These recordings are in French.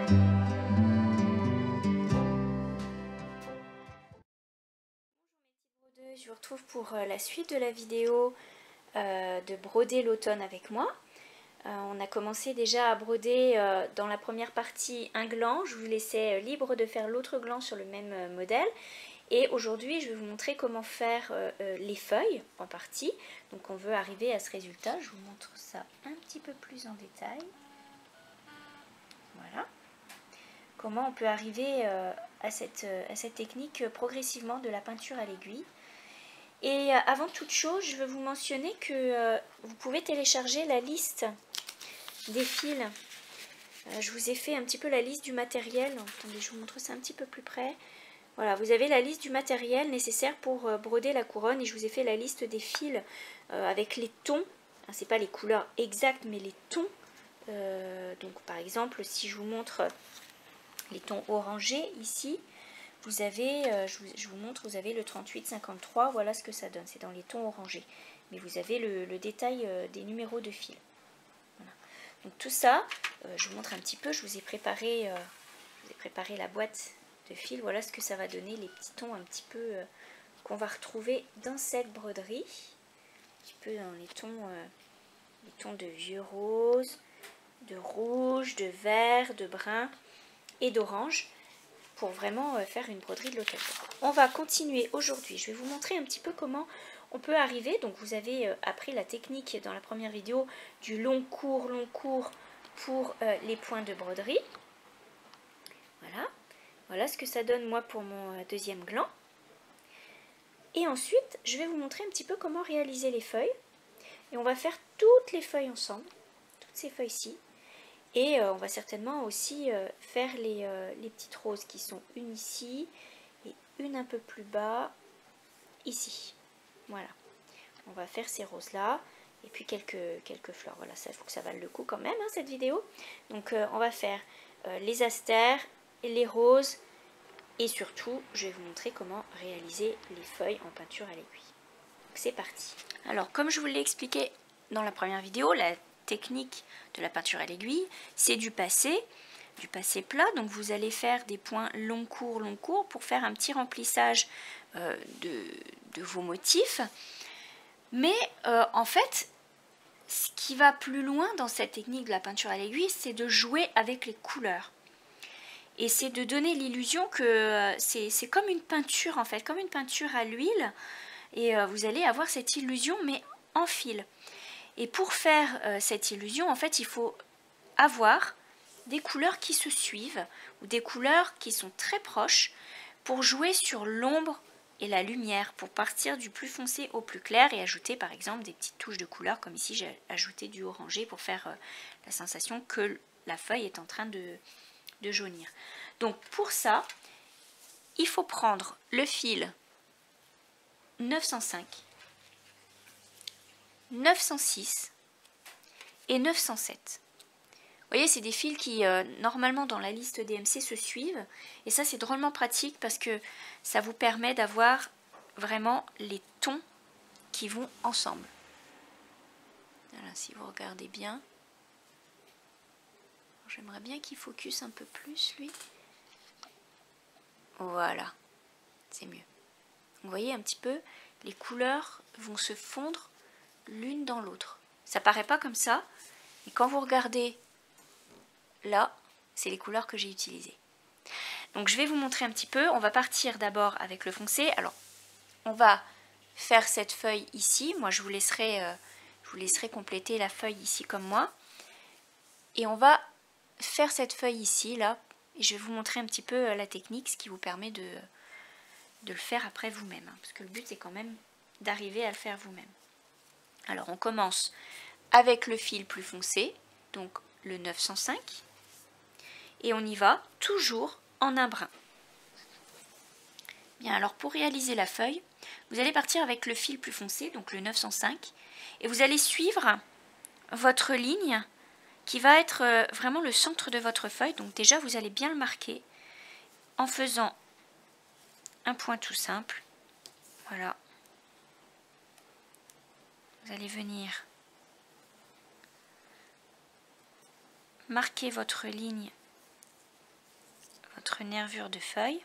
Je vous retrouve pour la suite de la vidéo de broder l'automne avec moi. On a commencé déjà à broder dans la première partie un gland. Je vous laissais libre de faire l'autre gland sur le même modèle. Et aujourd'hui, je vais vous montrer comment faire les feuilles en partie. Donc on veut arriver à ce résultat. Je vous montre ça un petit peu plus en détail. Voilà. Comment on peut arriver à cette technique progressivement de la peinture à l'aiguille. Et avant toute chose, je veux vous mentionner que vous pouvez télécharger la liste des fils. Je vous ai fait un petit peu la liste du matériel. Attendez, je vous montre ça un petit peu plus près. Voilà, vous avez la liste du matériel nécessaire pour broder la couronne. Et je vous ai fait la liste des fils avec les tons. Ce n'est pas les couleurs exactes, mais les tons. Donc par exemple, si je vous montre les tons orangés ici, vous avez, je vous montre, vous avez le 38-53, voilà ce que ça donne, c'est dans les tons orangés. Mais vous avez le détail des numéros de fil. Voilà. Donc tout ça, je vous montre un petit peu, je vous ai préparé la boîte de fil, voilà ce que ça va donner, les petits tons un petit peu qu'on va retrouver dans cette broderie. Un petit peu dans les tons de vieux rose, de rouge, de vert, de brun et d'orange, pour vraiment faire une broderie de l'automne. On va continuer aujourd'hui. Je vais vous montrer un petit peu comment on peut arriver. Donc vous avez appris la technique dans la première vidéo du long court pour les points de broderie. Voilà. Voilà ce que ça donne moi pour mon deuxième gland. Et ensuite, je vais vous montrer un petit peu comment réaliser les feuilles. Et on va faire toutes les feuilles ensemble, toutes ces feuilles-ci. Et on va certainement aussi faire les petites roses qui sont une ici et une un peu plus bas ici. Voilà. On va faire ces roses-là et puis quelques fleurs. Voilà, ça, il faut que ça vaille le coup quand même, hein, cette vidéo. Donc on va faire les astères, les roses et surtout, je vais vous montrer comment réaliser les feuilles en peinture à l'aiguille. C'est parti. Alors, comme je vous l'ai expliqué dans la première vidéo, la technique de la peinture à l'aiguille, c'est du passé plat. Donc vous allez faire des points long court pour faire un petit remplissage de vos motifs. Mais en fait, ce qui va plus loin dans cette technique de la peinture à l'aiguille, c'est de jouer avec les couleurs. Et c'est de donner l'illusion que c'est comme une peinture en fait, comme une peinture à l'huile. Et vous allez avoir cette illusion mais en fil. Et pour faire cette illusion, en fait, il faut avoir des couleurs qui se suivent ou des couleurs qui sont très proches pour jouer sur l'ombre et la lumière, pour partir du plus foncé au plus clair et ajouter par exemple des petites touches de couleur, comme ici j'ai ajouté du orangé pour faire la sensation que la feuille est en train de jaunir. Donc pour ça, il faut prendre le fil 905, 906 et 907. Vous voyez, c'est des fils qui, normalement, dans la liste DMC, se suivent. Et ça, c'est drôlement pratique parce que ça vous permet d'avoir vraiment les tons qui vont ensemble. Voilà, si vous regardez bien. J'aimerais bien qu'il focus un peu plus, lui. Voilà, c'est mieux. Vous voyez un petit peu, les couleurs vont se fondre l'une dans l'autre. Ça paraît pas comme ça, mais quand vous regardez là, c'est les couleurs que j'ai utilisées. Donc je vais vous montrer un petit peu. On va partir d'abord avec le foncé. Alors, on va faire cette feuille ici. Moi, je vous laisserai compléter la feuille ici comme moi. Et on va faire cette feuille ici, là. Et je vais vous montrer un petit peu la technique, ce qui vous permet de le faire après vous-même. Parce que le but, c'est quand même d'arriver à le faire vous-même. Alors, on commence avec le fil plus foncé, donc le 905. Et on y va toujours en un brin. Bien, alors pour réaliser la feuille, vous allez partir avec le fil plus foncé, donc le 905, et vous allez suivre votre ligne qui va être vraiment le centre de votre feuille. Donc déjà, vous allez bien le marquer en faisant un point tout simple. Voilà. Vous allez venir marquer votre ligne votre nervure de feuille.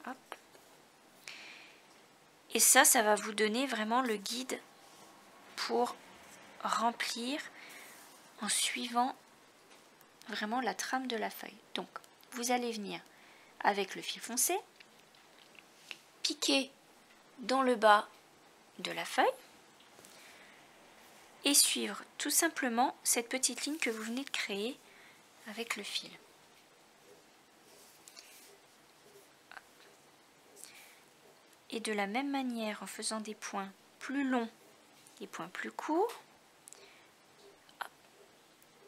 Hop. Et ça va vous donner vraiment le guide pour remplir en suivant vraiment la trame de la feuille. Donc, vous allez venir avec le fil foncé, piquer dans le bas de la feuille et suivre tout simplement cette petite ligne que vous venez de créer avec le fil. Et de la même manière, en faisant des points plus longs, des points plus courts,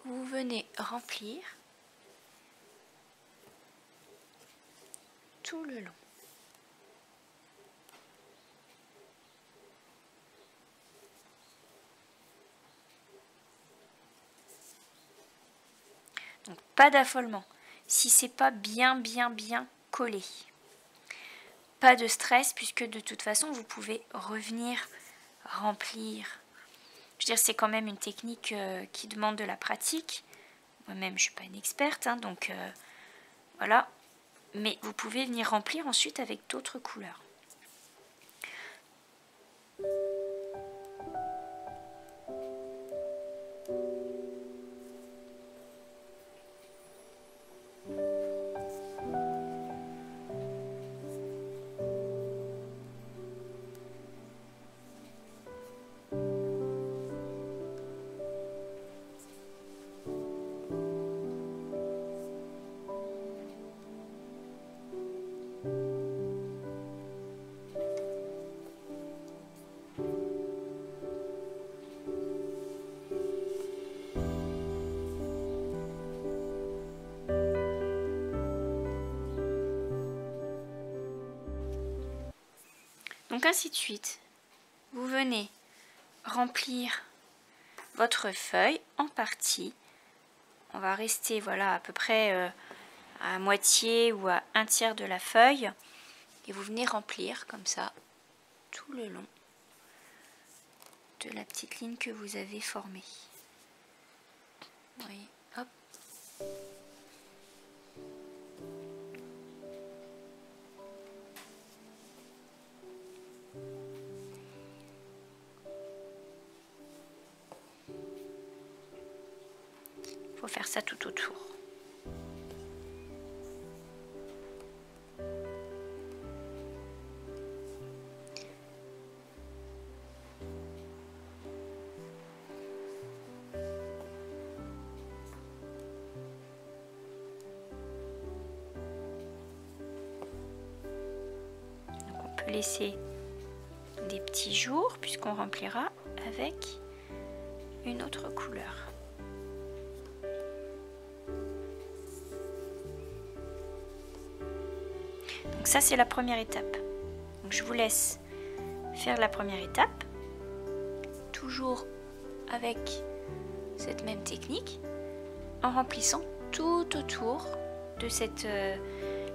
vous venez remplir tout le long. Donc pas d'affolement. Si c'est pas bien collé, pas de stress puisque de toute façon vous pouvez revenir remplir. Je veux dire, c'est quand même une technique qui demande de la pratique. Moi-même, je suis pas une experte, hein, donc voilà. Mais vous pouvez venir remplir ensuite avec d'autres couleurs. Donc ainsi de suite, vous venez remplir votre feuille en partie. On va rester voilà à peu près à moitié ou à un tiers de la feuille et vous venez remplir comme ça tout le long de la petite ligne que vous avez formée. Oui, hop. Il faut faire ça tout autour. Donc on peut laisser des petits jours puisqu'on remplira avec une autre couleur. Donc ça c'est la première étape. Donc je vous laisse faire la première étape, toujours avec cette même technique, en remplissant tout autour de cette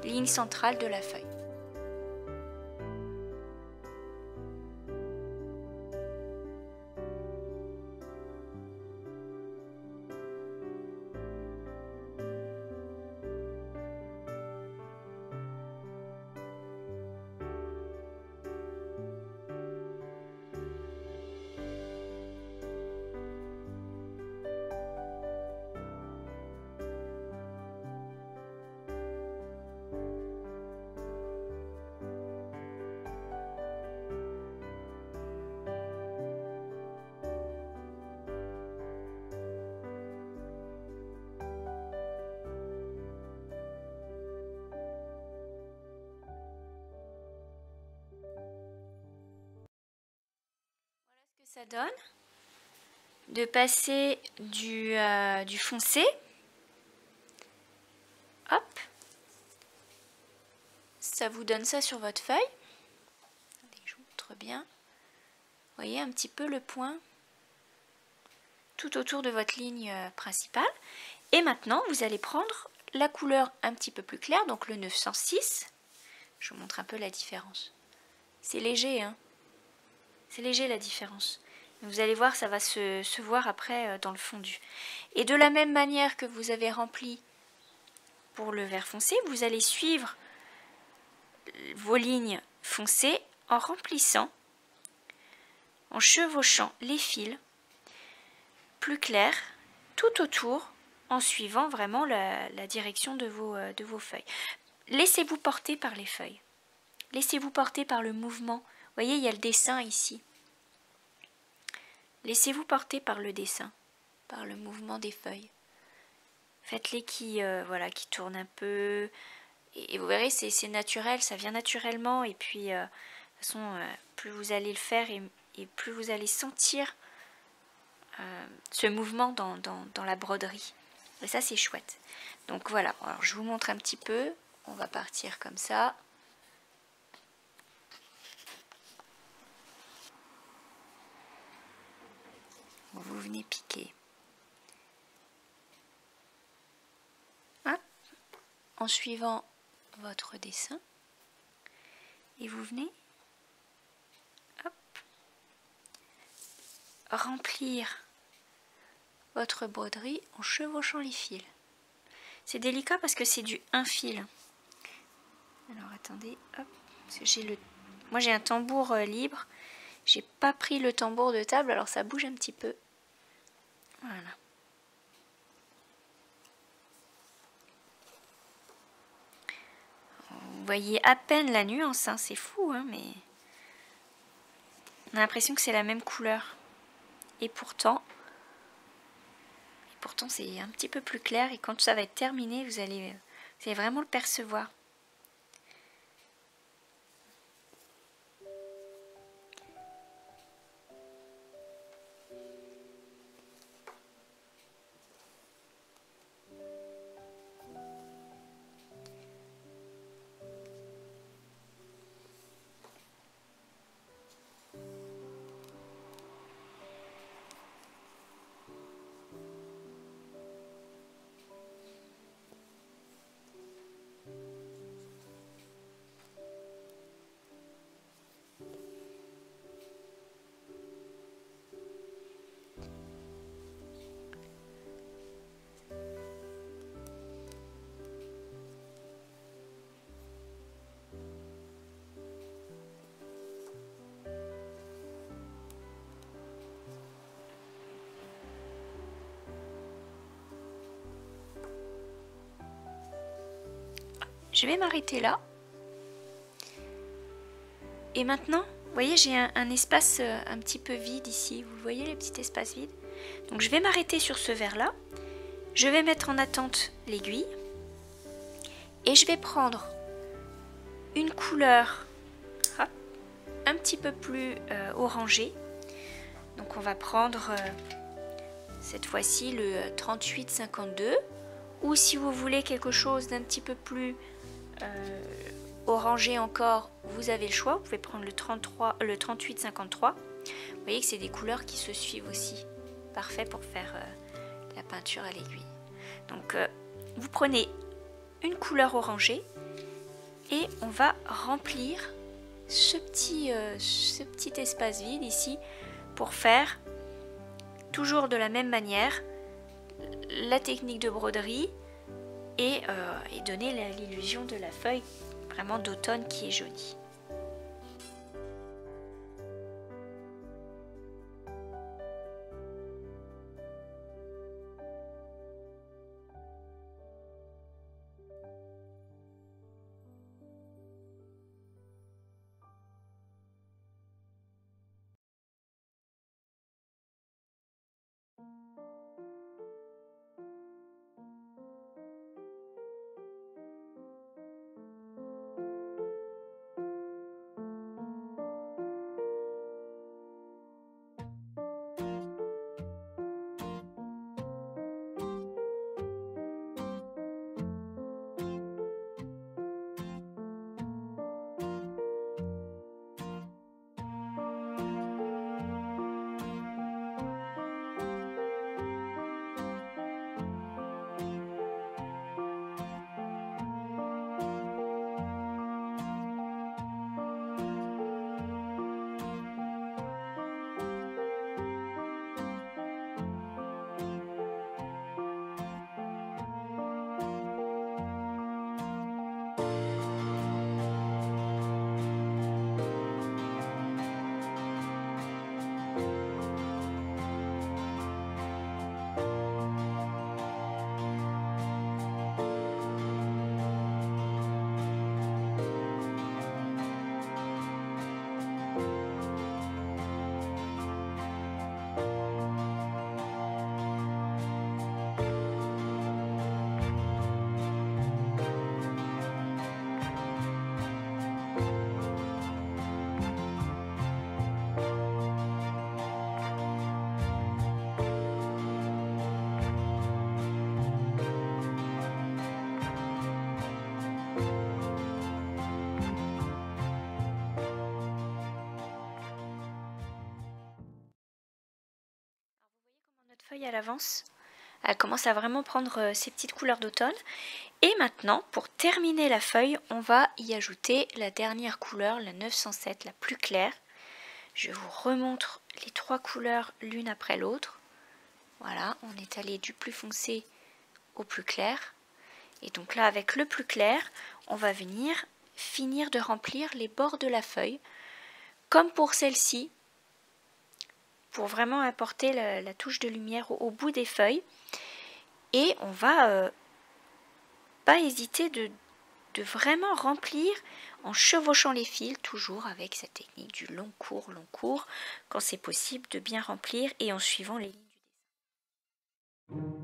ligne centrale de la feuille. Ça donne de passer du foncé, hop, ça vous donne ça sur votre feuille. Je vous montre bien. Vous voyez un petit peu le point tout autour de votre ligne principale. Et maintenant, vous allez prendre la couleur un petit peu plus claire, donc le 906. Je vous montre un peu la différence. C'est léger, hein. C'est léger la différence. Vous allez voir, ça va se voir après dans le fondu. Et de la même manière que vous avez rempli pour le vert foncé, vous allez suivre vos lignes foncées en remplissant, en chevauchant les fils plus clairs tout autour, en suivant vraiment la direction de vos feuilles. Laissez-vous porter par les feuilles. Laissez-vous porter par le mouvement. Vous voyez, il y a le dessin ici. Laissez-vous porter par le dessin, par le mouvement des feuilles. Faites-les qui tournent un peu. Et vous verrez, c'est naturel, ça vient naturellement. Et puis, de toute façon, plus vous allez le faire et plus vous allez sentir ce mouvement dans la broderie. Et ça, c'est chouette. Donc voilà, alors je vous montre un petit peu. On va partir comme ça. Vous venez piquer. Hop. En suivant votre dessin. Et vous venez hop, remplir votre broderie en chevauchant les fils. C'est délicat parce que c'est du un fil. Alors attendez, hop, parce que moi j'ai un tambour libre. J'ai pas pris le tambour de table, alors ça bouge un petit peu. Voilà. Vous voyez à peine la nuance, hein, c'est fou, hein, mais on a l'impression que c'est la même couleur. Et pourtant c'est un petit peu plus clair, et quand ça va être terminé, vous allez vraiment le percevoir. Je vais m'arrêter là. Et maintenant, vous voyez, j'ai un espace un petit peu vide ici. Vous voyez les petits espaces vides? Donc je vais m'arrêter sur ce verre-là. Je vais mettre en attente l'aiguille. Et je vais prendre une couleur hop, un petit peu plus orangée. Donc on va prendre cette fois-ci le 38-52. Ou si vous voulez quelque chose d'un petit peu plus orangé encore, vous avez le choix. Vous pouvez prendre le 38-53. Vous voyez que c'est des couleurs qui se suivent aussi. Parfait pour faire la peinture à l'aiguille. Donc vous prenez une couleur orangée et on va remplir ce petit espace vide ici pour faire toujours de la même manière la technique de broderie et donner l'illusion de la feuille vraiment d'automne qui est jolie. feuille à l'avance. Elle commence à vraiment prendre ses petites couleurs d'automne. Et maintenant, pour terminer la feuille, on va y ajouter la dernière couleur, la 907, la plus claire. Je vous remontre les 3 couleurs l'une après l'autre. Voilà, on est allé du plus foncé au plus clair. Et donc là, avec le plus clair, on va venir finir de remplir les bords de la feuille, comme pour celle-ci, pour vraiment apporter la touche de lumière au bout des feuilles. Et on va pas hésiter de vraiment remplir en chevauchant les fils, toujours avec cette technique du long court, quand c'est possible de bien remplir et en suivant les lignes du dessin.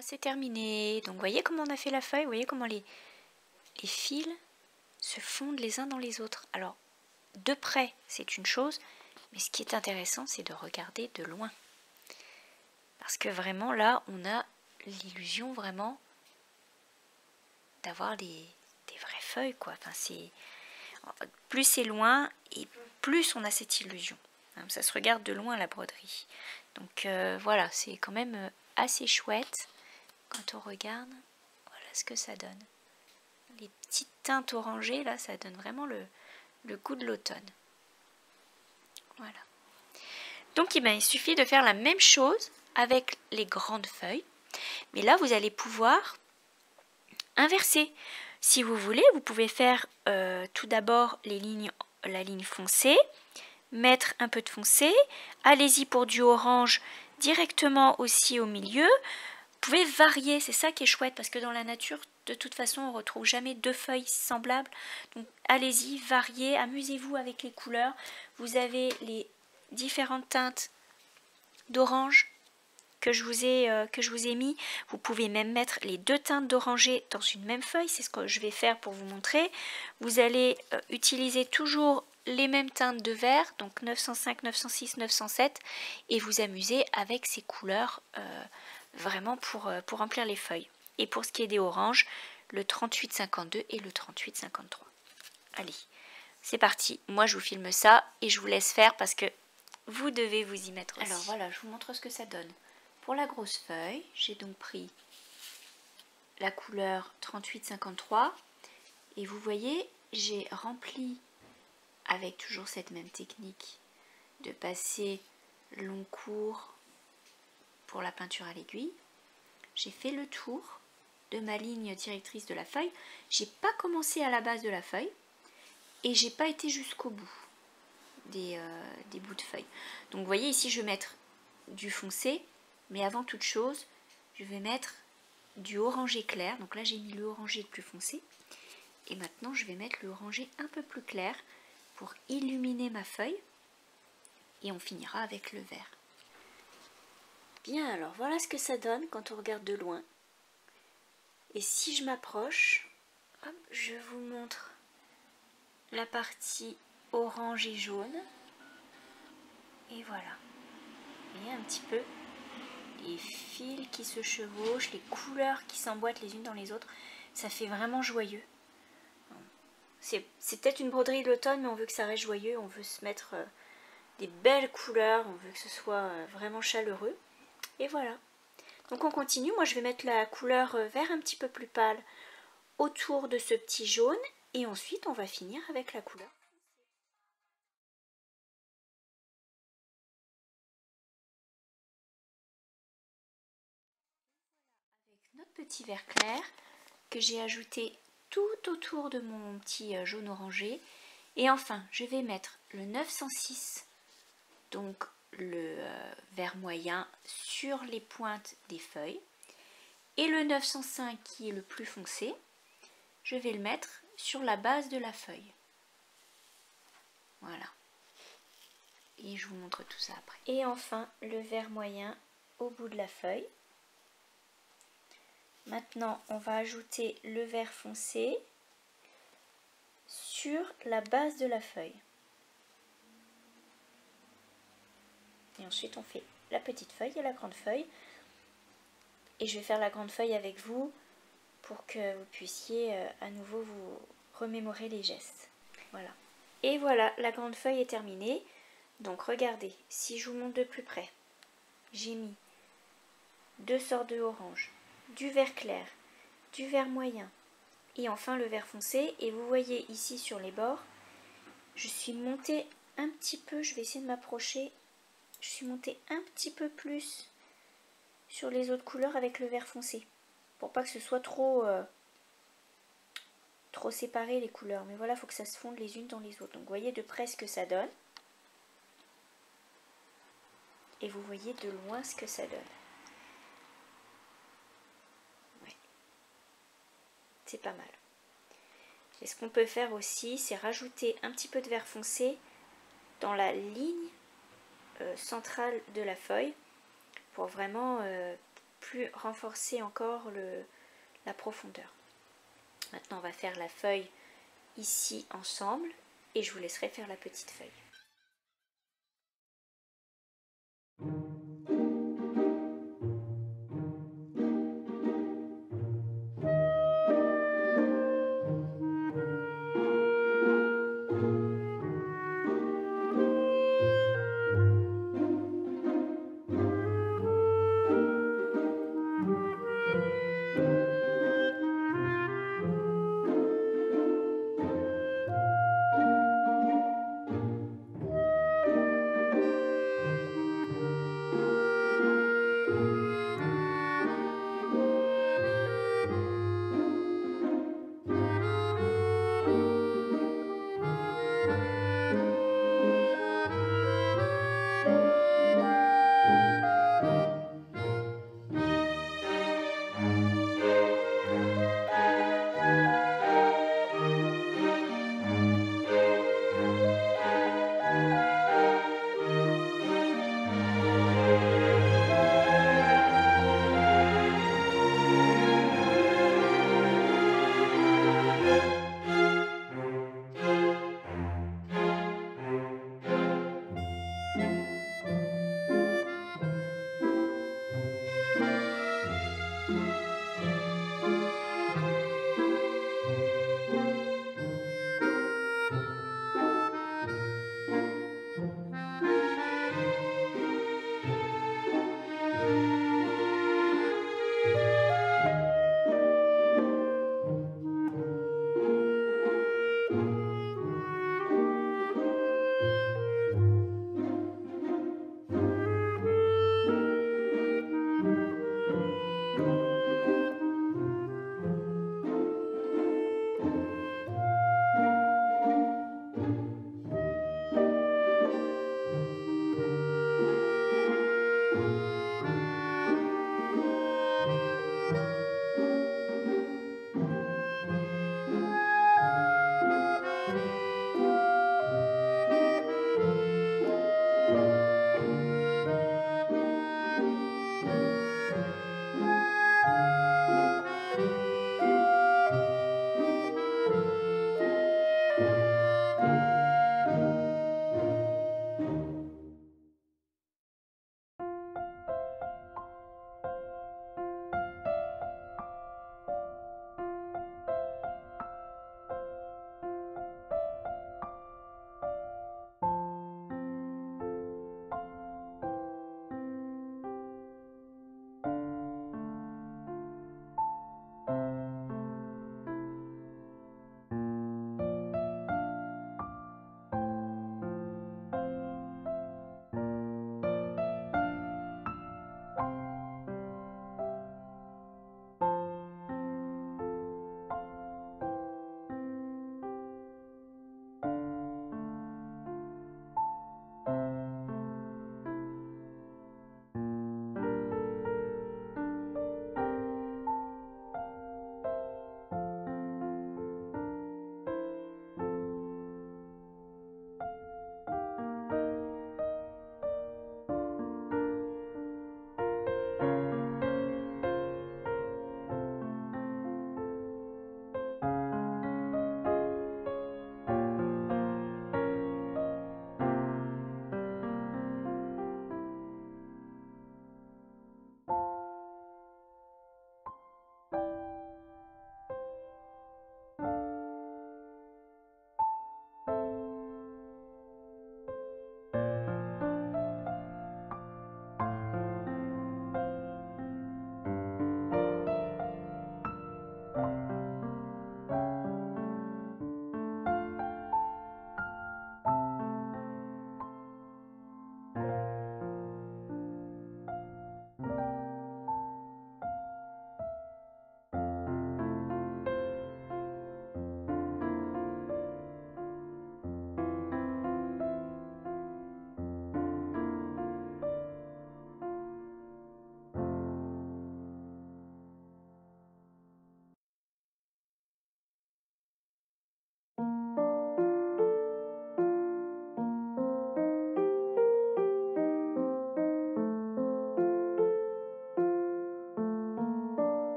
C'est terminé. Donc, vous voyez comment on a fait la feuille? Vous voyez comment les fils se fondent les uns dans les autres. Alors, de près, c'est une chose, mais ce qui est intéressant, c'est de regarder de loin. Parce que vraiment, là, on a l'illusion vraiment d'avoir des vraies feuilles, quoi. Enfin, plus c'est loin et plus on a cette illusion. Ça se regarde de loin, la broderie. Donc, voilà, c'est quand même assez chouette. Quand on regarde, voilà ce que ça donne. Les petites teintes orangées, là, ça donne vraiment le goût de l'automne. Voilà. Donc, il suffit de faire la même chose avec les grandes feuilles. Mais là, vous allez pouvoir inverser. Si vous voulez, vous pouvez faire tout d'abord la ligne foncée, mettre un peu de foncé. Allez-y pour du orange directement aussi au milieu. Vous pouvez varier, c'est ça qui est chouette, parce que dans la nature, de toute façon, on ne retrouve jamais 2 feuilles semblables. Donc, allez-y, variez, amusez-vous avec les couleurs. Vous avez les différentes teintes d'orange que je vous ai mis. Vous pouvez même mettre les 2 teintes d'oranger dans une même feuille. C'est ce que je vais faire pour vous montrer. Vous allez utiliser toujours les mêmes teintes de vert, donc 905, 906, 907, et vous amuser avec ces couleurs vraiment pour remplir les feuilles. Et pour ce qui est des oranges, le 38-52 et le 38-53. Allez, c'est parti. Moi, je vous filme ça et je vous laisse faire parce que vous devez vous y mettre aussi. Alors voilà, je vous montre ce que ça donne. Pour la grosse feuille, j'ai donc pris la couleur 38-53 et vous voyez, j'ai rempli avec toujours cette même technique de passer long court pour la peinture à l'aiguille. j'ai fait le tour de ma ligne directrice de la feuille. J'ai pas commencé à la base de la feuille et j'ai pas été jusqu'au bout des bouts de feuille. Donc vous voyez ici je vais mettre du foncé, mais avant toute chose je vais mettre du orangé clair. Donc là j'ai mis le orangé le plus foncé et maintenant je vais mettre le orangé un peu plus clair pour illuminer ma feuille et on finira avec le vert. Bien, alors voilà ce que ça donne quand on regarde de loin. Et si je m'approche, hop, je vous montre la partie orange et jaune. Et voilà. Vous voyez un petit peu les fils qui se chevauchent, les couleurs qui s'emboîtent les unes dans les autres. Ça fait vraiment joyeux. C'est peut-être une broderie d'automne, mais on veut que ça reste joyeux. On veut se mettre des belles couleurs. On veut que ce soit vraiment chaleureux. Et voilà. Donc on continue. Moi je vais mettre la couleur vert un petit peu plus pâle autour de ce petit jaune. Et ensuite on va finir avec la couleur. Avec notre petit vert clair que j'ai ajouté tout autour de mon petit jaune orangé. Et enfin je vais mettre le 906, donc le vert moyen sur les pointes des feuilles. Et le 905 qui est le plus foncé, je vais le mettre sur la base de la feuille. Voilà. Et je vous montre tout ça après. Et enfin, le vert moyen au bout de la feuille. Maintenant, on va ajouter le vert foncé sur la base de la feuille. Et ensuite, on fait la petite feuille et la grande feuille. Et je vais faire la grande feuille avec vous pour que vous puissiez à nouveau vous remémorer les gestes. Voilà. Et voilà, la grande feuille est terminée. Donc regardez, si je vous montre de plus près, j'ai mis deux sortes de orange, du vert clair, du vert moyen et enfin le vert foncé. Et vous voyez ici sur les bords, je suis montée un petit peu, je vais essayer de m'approcher, je suis montée un petit peu plus sur les autres couleurs avec le vert foncé pour pas que ce soit trop séparé les couleurs. Mais voilà, il faut que ça se fonde les unes dans les autres. Donc vous voyez de près ce que ça donne. Et vous voyez de loin ce que ça donne. Ouais. C'est pas mal. Et ce qu'on peut faire aussi, c'est rajouter un petit peu de vert foncé dans la ligne centrale de la feuille pour vraiment plus renforcer encore la profondeur. Maintenant, on va faire la feuille ici ensemble et je vous laisserai faire la petite feuille.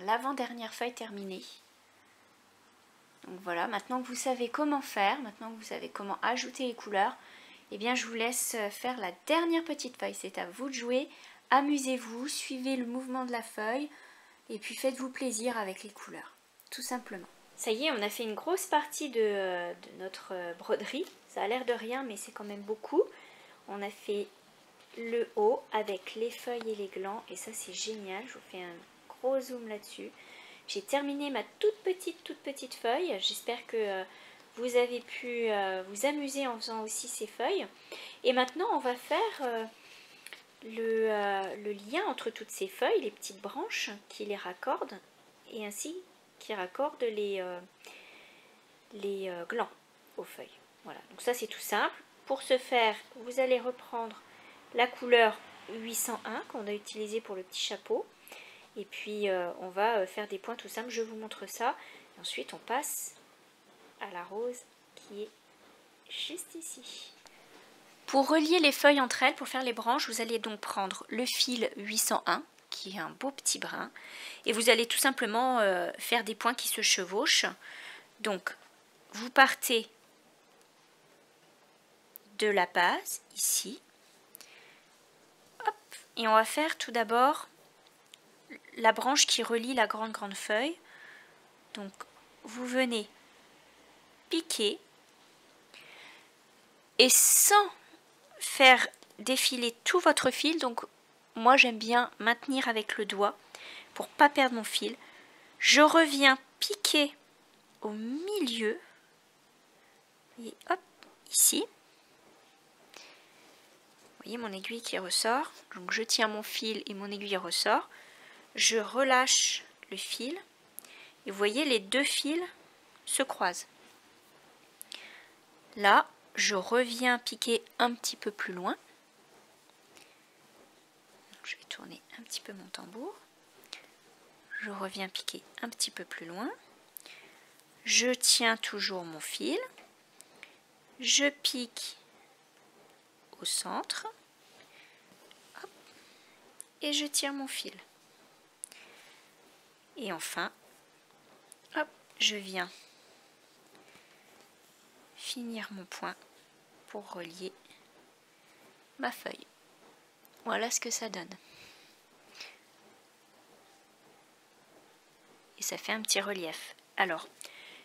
l'avant-dernière feuille terminée. Donc voilà, maintenant que vous savez comment faire, maintenant que vous savez comment ajouter les couleurs, eh bien je vous laisse faire la dernière petite feuille. C'est à vous de jouer, amusez-vous, suivez le mouvement de la feuille et puis faites-vous plaisir avec les couleurs, tout simplement. Ça y est, on a fait une grosse partie de notre broderie. Ça a l'air de rien, mais c'est quand même beaucoup. On a fait le haut avec les feuilles et les glands et ça c'est génial. Je vous fais un gros zoom là-dessus. J'ai terminé ma toute petite feuille. J'espère que vous avez pu vous amuser en faisant aussi ces feuilles. Et maintenant, on va faire le lien entre toutes ces feuilles, les petites branches qui les raccordent et ainsi qui raccordent les glands aux feuilles. Voilà, donc ça c'est tout simple. Pour ce faire, vous allez reprendre la couleur 801 qu'on a utilisée pour le petit chapeau. Et puis on va faire des points tout simples, je vous montre ça. Et ensuite on passe à la rose qui est juste ici. Pour relier les feuilles entre elles, pour faire les branches, vous allez donc prendre le fil 801, qui est un beau petit brin. Et vous allez tout simplement faire des points qui se chevauchent. Donc vous partez de la base, ici. Hop, et on va faire tout d'abord la branche qui relie la grande feuille. Donc vous venez piquer et sans faire défiler tout votre fil, donc moi j'aime bien maintenir avec le doigt pour pas perdre mon fil. Je reviens piquer au milieu et hop, ici. Vous voyez mon aiguille qui ressort, donc je tiens mon fil et mon aiguille ressort. Je relâche le fil et vous voyez les deux fils se croisent. Là, je reviens piquer un petit peu plus loin. Je vais tourner un petit peu mon tambour. Je reviens piquer un petit peu plus loin. Je tiens toujours mon fil. Je pique au centre. Hop, et je tire mon fil. Et enfin, hop, je viens finir mon point pour relier ma feuille. Voilà ce que ça donne. Et ça fait un petit relief. Alors,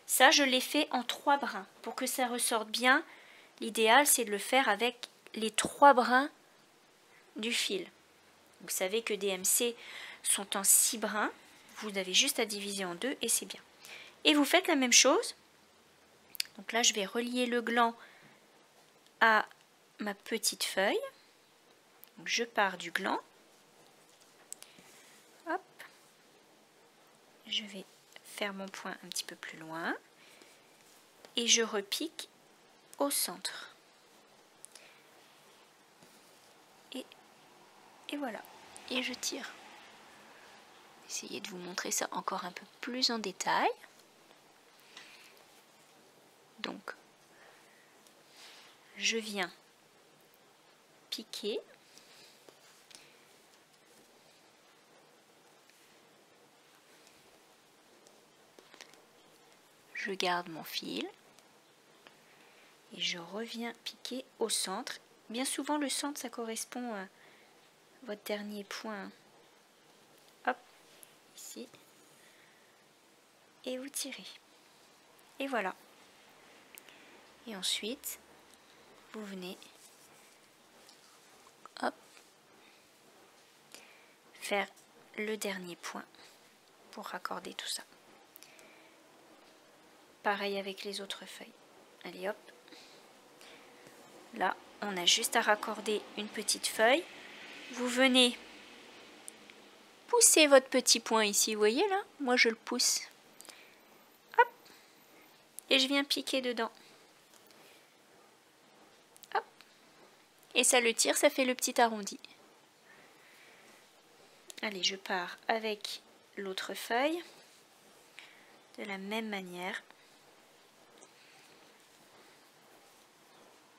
ça je l'ai fait en 3 brins. Pour que ça ressorte bien, l'idéal c'est de le faire avec les 3 brins du fil. Vous savez que DMC sont en 6 brins. Vous avez juste à diviser en 2 et c'est bien. Et vous faites la même chose. Donc là, je vais relier le gland à ma petite feuille. Donc je pars du gland. Hop. Je vais faire mon point un petit peu plus loin. Et je repique au centre. Et voilà. Et je tire. Essayez de vous montrer ça encore un peu plus en détail. Donc, je viens piquer. Je garde mon fil. Et je reviens piquer au centre. Bien souvent, le centre, ça correspond à votre dernier point. Hop, ici. Et vous tirez. Et voilà. Et ensuite, vous venez hop, faire le dernier point pour raccorder tout ça. Pareil avec les autres feuilles. Allez hop. Là, on a juste à raccorder une petite feuille. Vous venez pousser votre petit point ici, vous voyez là? Moi je le pousse. Hop. Et je viens piquer dedans. Hop. Et ça le tire, ça fait le petit arrondi. Allez, je pars avec l'autre feuille. De la même manière.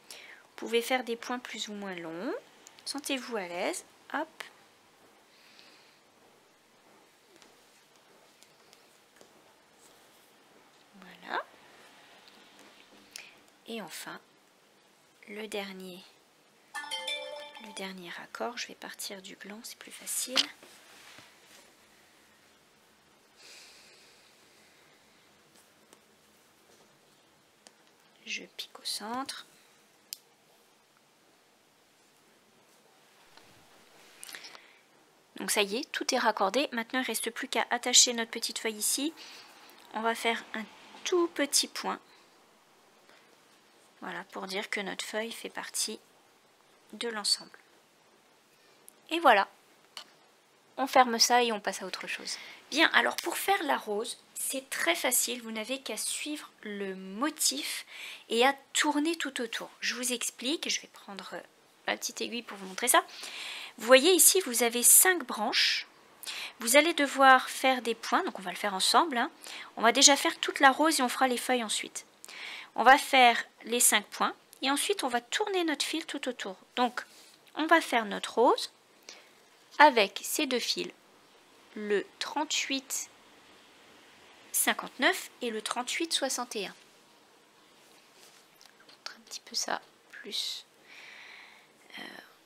Vous pouvez faire des points plus ou moins longs. Sentez-vous à l'aise. Hop. Et enfin, le dernier raccord, je vais partir du gland, c'est plus facile. Je pique au centre. Donc ça y est, tout est raccordé. Maintenant, il ne reste plus qu'à attacher notre petite feuille ici. On va faire un tout petit point. Voilà, pour dire que notre feuille fait partie de l'ensemble. Et voilà. On ferme ça et on passe à autre chose. Bien, alors pour faire la rose, c'est très facile. Vous n'avez qu'à suivre le motif et à tourner tout autour. Je vous explique. Je vais prendre ma petite aiguille pour vous montrer ça. Vous voyez ici, vous avez 5 branches. Vous allez devoir faire des points, donc on va le faire ensemble. Hein. On va déjà faire toute la rose et on fera les feuilles ensuite. On va faire les 5 points et ensuite on va tourner notre fil tout autour. Donc on va faire notre rose avec ces 2 fils, le 38,59 et le 38,61. Je vous montre un petit peu ça plus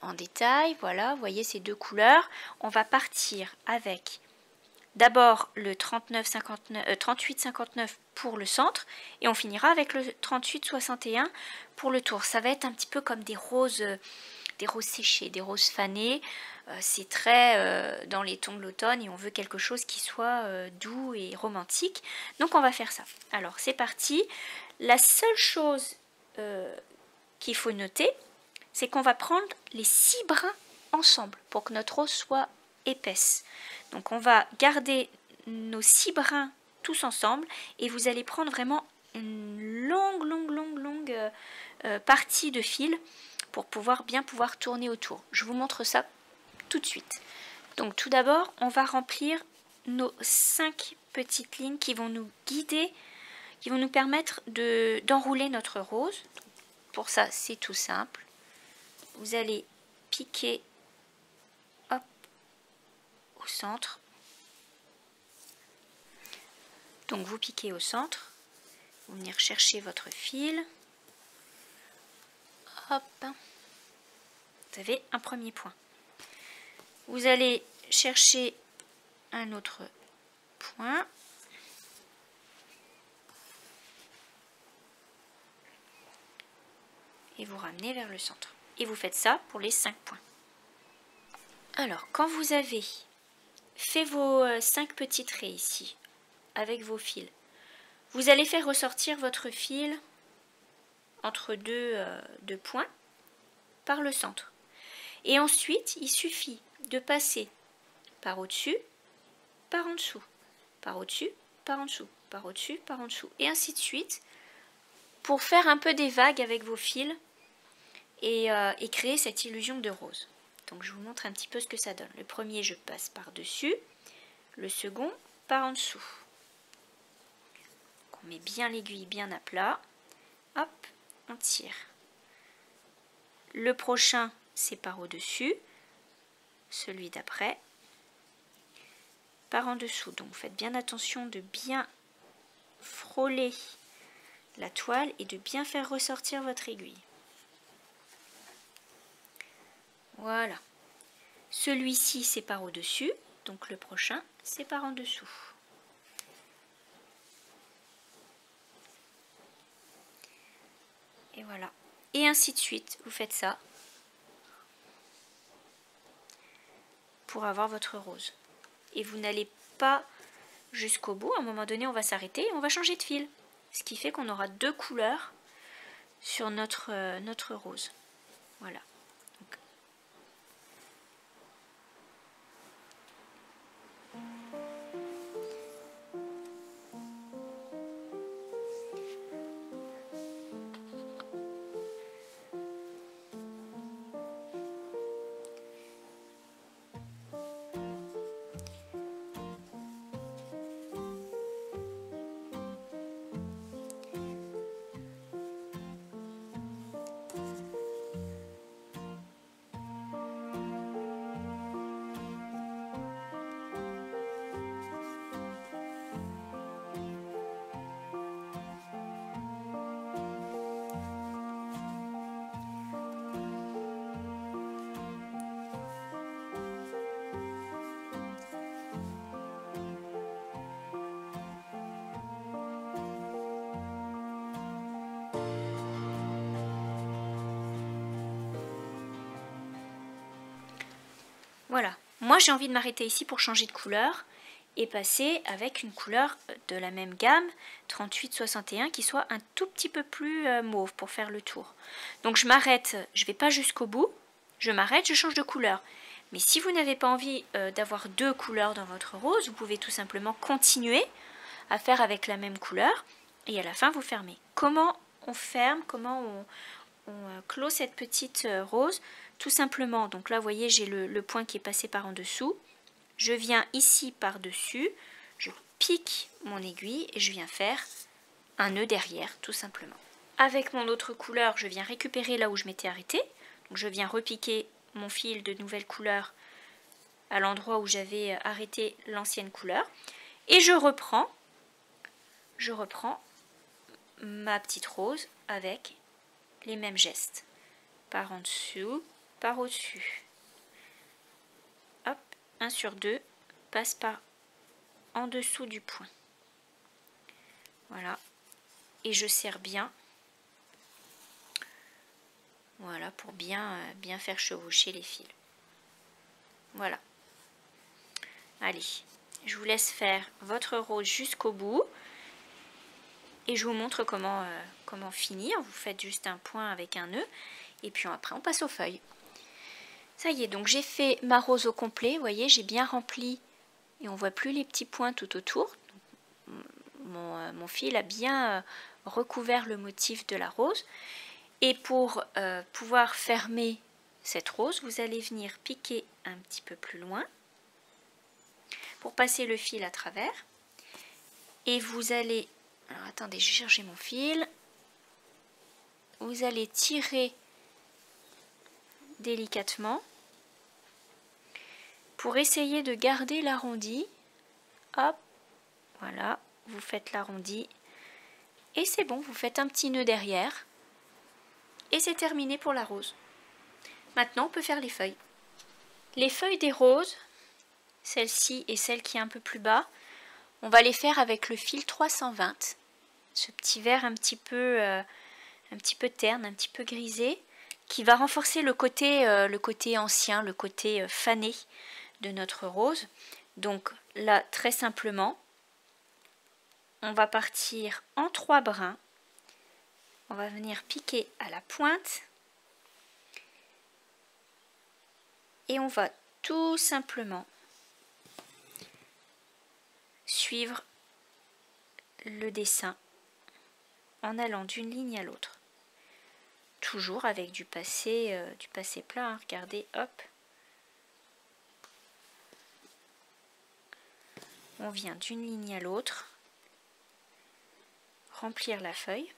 en détail. Voilà, vous voyez ces 2 couleurs. On va partir avec d'abord le 38,59 pour le centre et on finira avec le 38,61 pour le tour. Ça va être un petit peu comme des roses séchées, des roses fanées. C'est très dans les tons de l'automne et on veut quelque chose qui soit doux et romantique. Donc on va faire ça. Alors c'est parti. La seule chose qu'il faut noter, c'est qu'on va prendre les 6 brins ensemble pour que notre rose soit épaisse. Donc on va garder nos 6 brins tous ensemble et vous allez prendre vraiment une longue partie de fil pour bien pouvoir tourner autour. Je vous montre ça tout de suite. Donc tout d'abord, on va remplir nos 5 petites lignes qui vont nous guider, qui vont nous permettre d'enrouler notre rose. Pour ça, c'est tout simple. Vous allez piquer hop, au centre. Donc vous piquez au centre, vous venez chercher votre fil. Hop. Vous avez un premier point. Vous allez chercher un autre point. Et vous ramenez vers le centre. Et vous faites ça pour les 5 points. Alors, quand vous avez fait vos 5 petits traits ici, avec vos fils, vous allez faire ressortir votre fil entre deux points par le centre. Et ensuite, il suffit de passer par au-dessus, par en dessous, par au-dessus, par en dessous, par au-dessus, par en dessous, et ainsi de suite, pour faire un peu des vagues avec vos fils et créer cette illusion de rose. Donc je vous montre un petit peu ce que ça donne. Le premier, je passe par-dessus, le second, par en dessous. Donc, on met bien l'aiguille bien à plat, hop, on tire. Le prochain, c'est par au-dessus, celui d'après, par en dessous. Donc faites bien attention de bien frôler la toile et de bien faire ressortir votre aiguille. Voilà. Celui-ci, c'est par au-dessus, donc le prochain, c'est par en dessous. Et voilà. Et ainsi de suite, vous faites ça pour avoir votre rose. Et vous n'allez pas jusqu'au bout. À un moment donné, on va s'arrêter et on va changer de fil. Ce qui fait qu'on aura 2 couleurs sur notre rose. Voilà. Donc, Moi j'ai envie de m'arrêter ici pour changer de couleur et passer avec une couleur de la même gamme, 38-61, qui soit un tout petit peu plus mauve pour faire le tour. Donc je m'arrête, je ne vais pas jusqu'au bout, je m'arrête, je change de couleur. Mais si vous n'avez pas envie d'avoir deux couleurs dans votre rose, vous pouvez tout simplement continuer à faire avec la même couleur et à la fin vous fermez. Comment on ferme, comment on clôt cette petite rose? Tout simplement, donc là vous voyez j'ai le point qui est passé par en dessous. Je viens ici par-dessus, je pique mon aiguille et je viens faire un nœud derrière, tout simplement. Avec mon autre couleur, je viens récupérer là où je m'étais arrêtée. Donc je viens repiquer mon fil de nouvelle couleur à l'endroit où j'avais arrêté l'ancienne couleur. Et je reprends ma petite rose avec les mêmes gestes. Par en dessous, par au-dessus. Hop, 1 sur 2, passe par en dessous du point. Voilà. Et je serre bien. Voilà, pour bien faire chevaucher les fils. Voilà. Allez, je vous laisse faire votre rose jusqu'au bout. Et je vous montre comment finir. Vous faites juste un point avec un nœud. Et puis après, on passe aux feuilles. Ça y est, donc j'ai fait ma rose au complet. Vous voyez, j'ai bien rempli. Et on ne voit plus les petits points tout autour. Mon fil a bien recouvert le motif de la rose. Et pour pouvoir fermer cette rose, vous allez venir piquer un petit peu plus loin pour passer le fil à travers. Et vous allez... Alors attendez, je vais chercher mon fil. Vous allez tirer délicatement pour essayer de garder l'arrondi. Hop, voilà, vous faites l'arrondi. Et c'est bon, vous faites un petit nœud derrière. Et c'est terminé pour la rose. Maintenant, on peut faire les feuilles. Les feuilles des roses, celle-ci et celle qui est un peu plus bas, on va les faire avec le fil 320. Ce petit vert un petit peu terne, un petit peu grisé, qui va renforcer le côté ancien, le côté fané de notre rose. Donc là, très simplement, on va partir en 3 brins. On va venir piquer à la pointe. Et on va tout simplement suivre le dessin en allant d'une ligne à l'autre. Toujours avec du passé plat, hein. Regardez, hop. On vient d'une ligne à l'autre, remplir la feuille.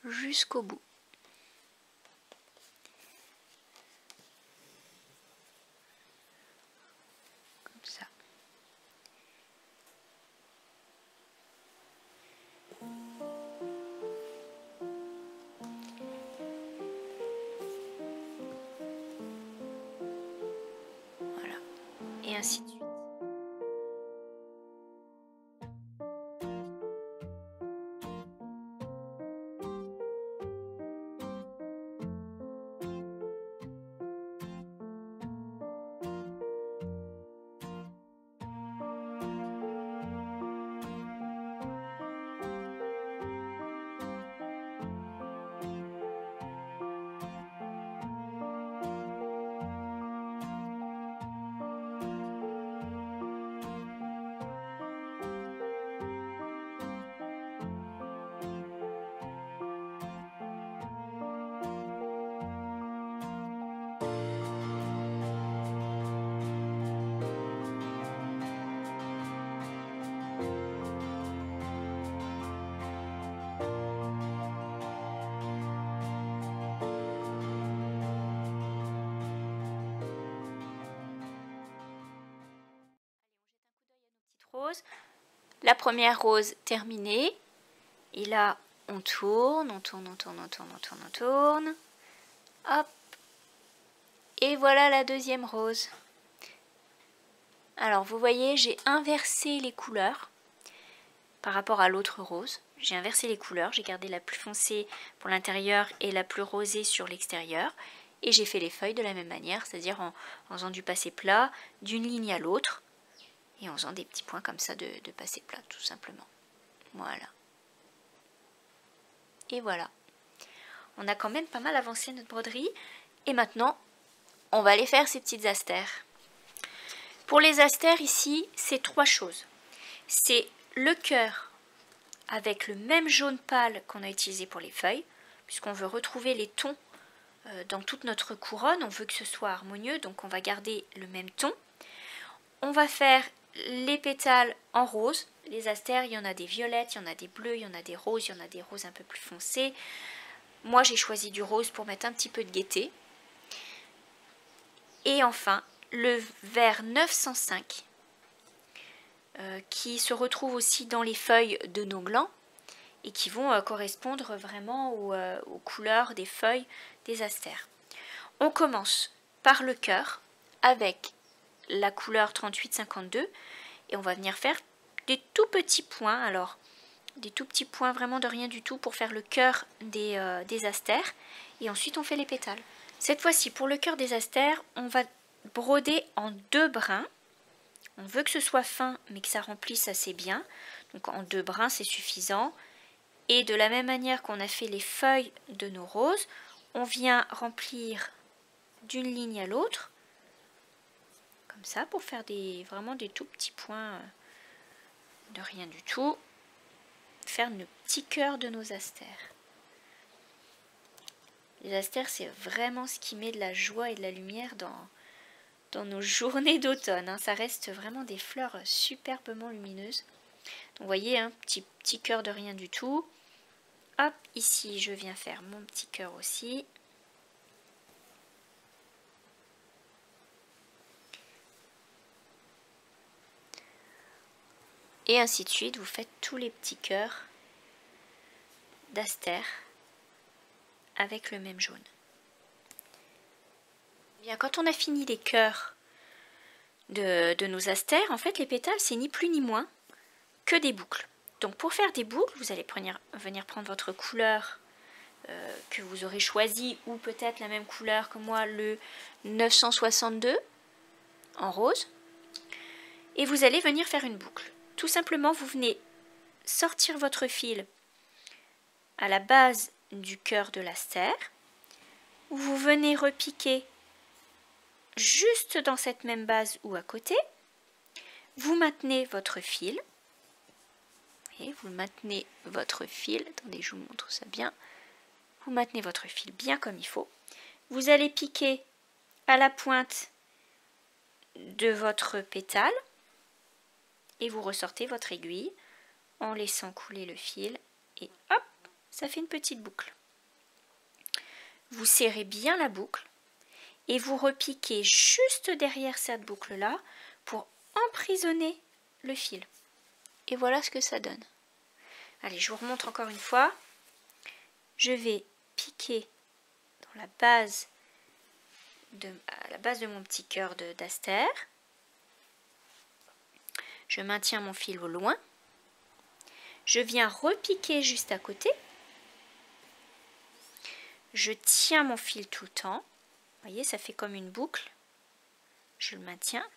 Jusqu'au bout. Comme ça. Voilà. Et ainsi de suite. Rose. La première rose terminée. Et là, on tourne, on tourne, on tourne, on tourne, on tourne, on tourne. Hop. Et voilà la deuxième rose. Alors, vous voyez, j'ai inversé les couleurs par rapport à l'autre rose. J'ai inversé les couleurs. J'ai gardé la plus foncée pour l'intérieur et la plus rosée sur l'extérieur. Et j'ai fait les feuilles de la même manière, c'est-à-dire en faisant du passé plat d'une ligne à l'autre et en faisant des petits points comme ça de passé plat tout simplement. Voilà. Et voilà. On a quand même pas mal avancé notre broderie. Et maintenant, on va aller faire ces petites astères. Pour les astères ici, c'est 3 choses. C'est le cœur avec le même jaune pâle qu'on a utilisé pour les feuilles, puisqu'on veut retrouver les tons dans toute notre couronne, on veut que ce soit harmonieux, donc on va garder le même ton. On va faire les pétales en rose. Les astères, il y en a des violettes, il y en a des bleus, il y en a des roses, il y en a des roses un peu plus foncés. Moi, j'ai choisi du rose pour mettre un petit peu de gaieté. Et enfin, le vert 905, qui se retrouve aussi dans les feuilles de nos glands et qui vont correspondre vraiment aux couleurs des feuilles des astères. On commence par le cœur avec la couleur 3852 et on va venir faire des tout petits points, alors des tout petits points vraiment de rien du tout pour faire le cœur des astères et ensuite on fait les pétales. Cette fois-ci pour le cœur des astères, on va broder en 2 brins. On veut que ce soit fin mais que ça remplisse assez bien, donc en 2 brins c'est suffisant. Et de la même manière qu'on a fait les feuilles de nos roses, on vient remplir d'une ligne à l'autre, comme ça, pour faire vraiment des tout petits points de rien du tout. Faire le petit cœur de nos astères. Les astères, c'est vraiment ce qui met de la joie et de la lumière dans nos journées d'automne. Hein. Ça reste vraiment des fleurs superbement lumineuses. Donc, vous voyez, un petit cœur de rien du tout. Hop, ici, je viens faire mon petit cœur aussi. Et ainsi de suite, vous faites tous les petits cœurs d'astères avec le même jaune. Bien, quand on a fini les cœurs de nos astères, en fait, les pétales, c'est ni plus ni moins que des boucles. Donc, pour faire des boucles, vous allez venir prendre votre couleur que vous aurez choisie, ou peut-être la même couleur que moi, le 962 en rose. Et vous allez venir faire une boucle. Tout simplement, vous venez sortir votre fil à la base du cœur de l'astère. Vous venez repiquer juste dans cette même base ou à côté. Vous maintenez votre fil. Et vous maintenez votre fil. Attendez, je vous montre ça bien. Vous maintenez votre fil bien comme il faut. Vous allez piquer à la pointe de votre pétale. Et vous ressortez votre aiguille en laissant couler le fil. Et hop, ça fait une petite boucle. Vous serrez bien la boucle. Et vous repiquez juste derrière cette boucle-là pour emprisonner le fil. Et voilà ce que ça donne. Allez, je vous remontre encore une fois. Je vais piquer dans la base à la base de mon petit cœur d'astère. Je maintiens mon fil au loin. Je viens repiquer juste à côté. Je tiens mon fil tout le temps. Vous voyez, ça fait comme une boucle. Je le maintiens.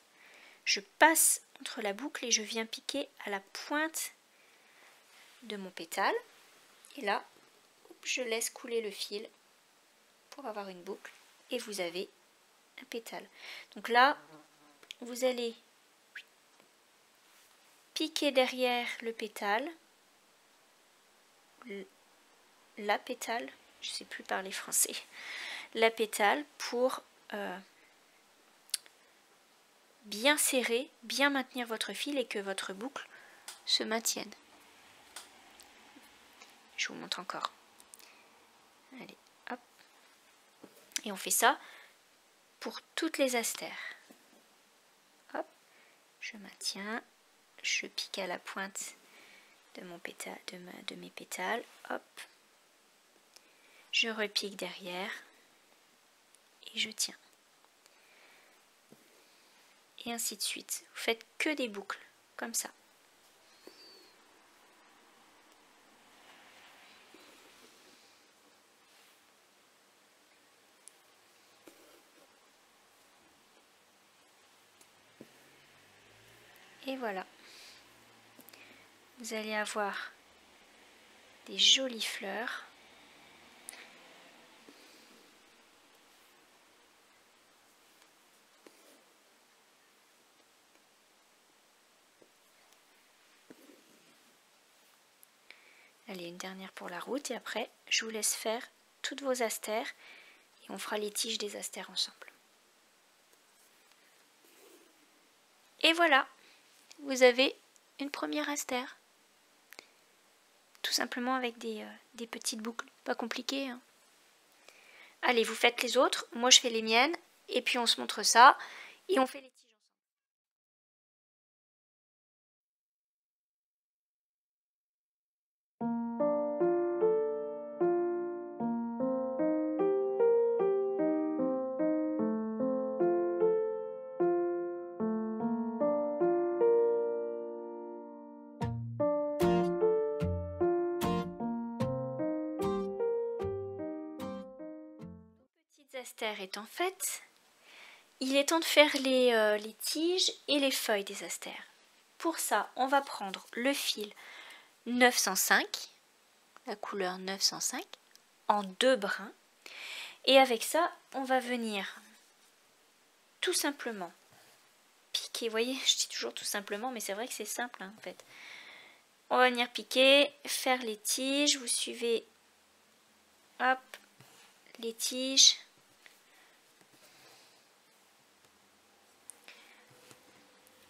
Je passe entre la boucle et je viens piquer à la pointe de mon pétale. Et là, je laisse couler le fil pour avoir une boucle. Et vous avez un pétale. Donc là, vous allez piquer derrière le pétale, la pétale, je ne sais plus parler français, la pétale pour bien serrer, bien maintenir votre fil et que votre boucle se maintienne. Je vous montre encore. Allez, hop. Et on fait ça pour toutes les astères. Hop, je maintiens, je pique à la pointe de mon pétale, de mes pétales, hop. Je repique derrière et je tiens. Et ainsi de suite. Vous faites que des boucles, comme ça. Et voilà. Vous allez avoir des jolies fleurs. Allez, une dernière pour la route et après, je vous laisse faire toutes vos astères et on fera les tiges des astères ensemble. Et voilà, vous avez une première astère. Tout simplement avec des petites boucles, pas compliquées, hein. Allez, vous faites les autres, moi je fais les miennes, et puis on se montre ça, et on fait les tiges ensemble. Nos petites astères étant faites, il est temps de faire les tiges et les feuilles des astères. Pour ça, on va prendre le fil 905, la couleur 905, en 2 brins. Et avec ça, on va venir tout simplement piquer. Vous voyez, je dis toujours tout simplement, mais c'est vrai que c'est simple hein, en fait. On va venir piquer, faire les tiges. Vous suivez, hop, les tiges.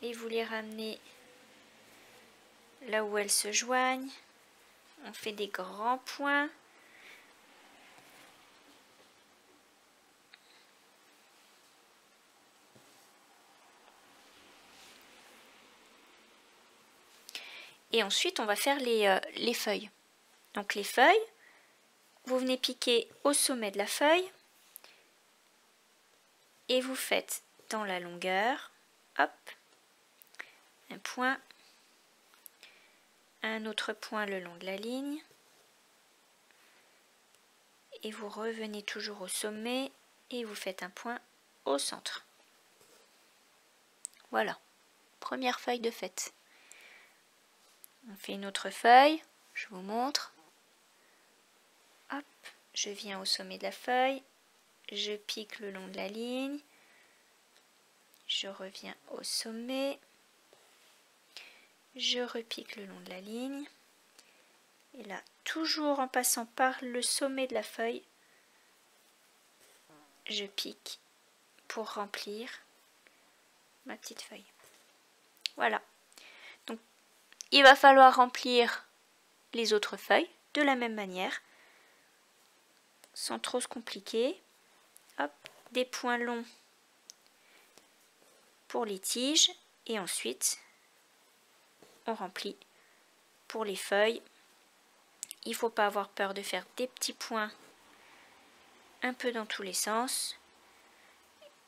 Et vous les ramenez là où elles se joignent. On fait des grands points. Et ensuite, on va faire les feuilles. Donc les feuilles, vous venez piquer au sommet de la feuille. Et vous faites dans la longueur, hop, un point, un autre point le long de la ligne. Et vous revenez toujours au sommet et vous faites un point au centre. Voilà, première feuille de faite. On fait une autre feuille, je vous montre. Hop, je viens au sommet de la feuille, je pique le long de la ligne, je reviens au sommet, je repique le long de la ligne. Et là, toujours en passant par le sommet de la feuille, je pique pour remplir ma petite feuille. Voilà. Donc, il va falloir remplir les autres feuilles de la même manière, sans trop se compliquer. Hop, des points longs pour les tiges et ensuite on remplit pour les feuilles. Il ne faut pas avoir peur de faire des petits points un peu dans tous les sens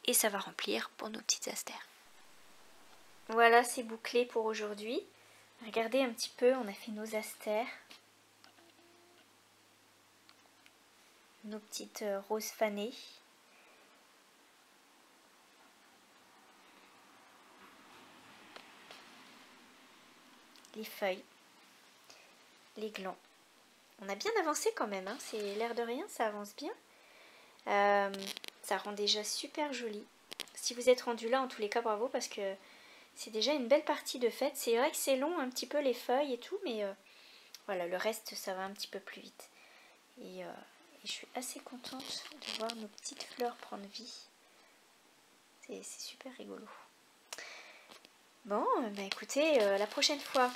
et ça va remplir pour nos petites astères. Voilà, c'est bouclé pour aujourd'hui. Regardez un petit peu, on a fait nos astères, nos petites roses fanées. Les feuilles, les glands. On a bien avancé quand même, hein. C'est l'air de rien, ça avance bien. Ça rend déjà super joli. Si vous êtes rendu là, en tous les cas, bravo, parce que c'est déjà une belle partie de faite. C'est vrai que c'est long un petit peu les feuilles et tout, mais voilà, le reste, ça va un petit peu plus vite. Et je suis assez contente de voir nos petites fleurs prendre vie. C'est super rigolo. Bon, bah écoutez, la prochaine fois,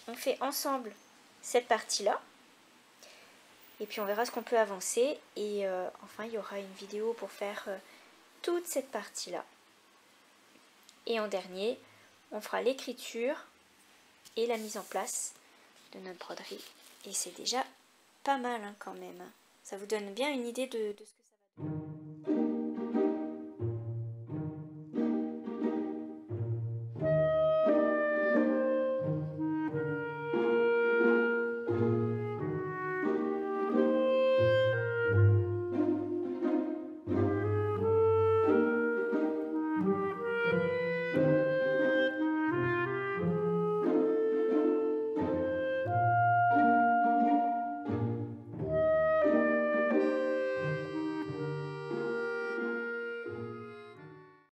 on fait ensemble cette partie-là. Et puis on verra ce qu'on peut avancer. Et enfin, il y aura une vidéo pour faire toute cette partie-là. Et en dernier, on fera l'écriture et la mise en place de notre broderie. Et c'est déjà pas mal hein, quand même. Ça vous donne bien une idée de ce que ça va donner.